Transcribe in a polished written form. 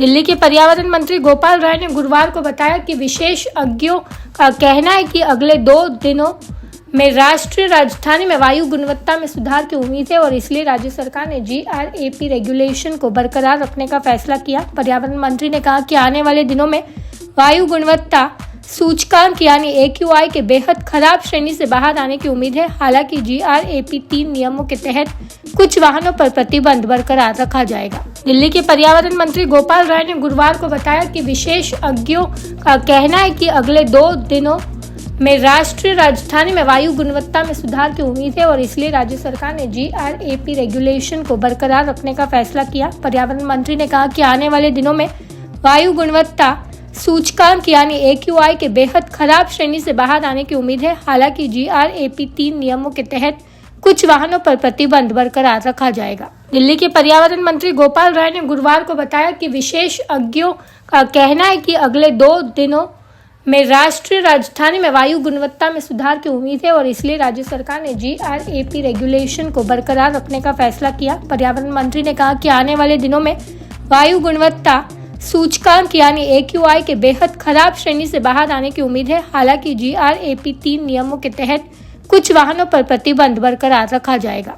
दिल्ली के पर्यावरण मंत्री गोपाल राय ने गुरुवार को बताया कि विशेषज्ञों का कहना है कि अगले 2 दिनों में राष्ट्रीय राजधानी में वायु गुणवत्ता में सुधार की उम्मीद है और इसलिए राज्य सरकार ने GRAP रेगुलेशन को बरकरार रखने का फैसला किया। पर्यावरण मंत्री ने कहा कि आने वाले दिनों में वायु गुणवत्ता सूचकांक यानी AQI के बेहद खराब श्रेणी से बाहर आने की उम्मीद है। हालांकि GRAP 3 नियमों के तहत कुछ वाहनों पर प्रतिबंध बरकरार रखा जाएगा। दिल्ली के पर्यावरण मंत्री गोपाल राय ने गुरुवार को बताया कि विशेषज्ञों का कहना है कि अगले 2 दिनों में राष्ट्रीय राजधानी में वायु गुणवत्ता में सुधार की उम्मीद है और इसलिए राज्य सरकार ने GRAP रेगुलेशन को बरकरार रखने का फैसला किया। पर्यावरण मंत्री ने कहा कि आने वाले दिनों में वायु गुणवत्ता सूचकांक यानी AQI के बेहद खराब श्रेणी से बाहर आने की उम्मीद है। हालांकि GRAP 3 नियमों के तहत कुछ वाहनों पर प्रतिबंध बरकरार रखा जाएगा। दिल्ली के पर्यावरण मंत्री गोपाल राय ने गुरुवार को बताया कि विशेषज्ञों का कहना है कि अगले 2 दिनों में राष्ट्रीय राजधानी में वायु गुणवत्ता में सुधार की उम्मीद है और इसलिए राज्य सरकार ने GRAP रेगुलेशन को बरकरार रखने का फैसला किया। पर्यावरण मंत्री ने कहा कि आने वाले दिनों में वायु गुणवत्ता सूचकांक यानी AQI के बेहद खराब श्रेणी से बाहर आने की उम्मीद है। हालांकि GRAP 3 नियमों के तहत कुछ वाहनों पर प्रतिबंध बरकरार रखा जाएगा।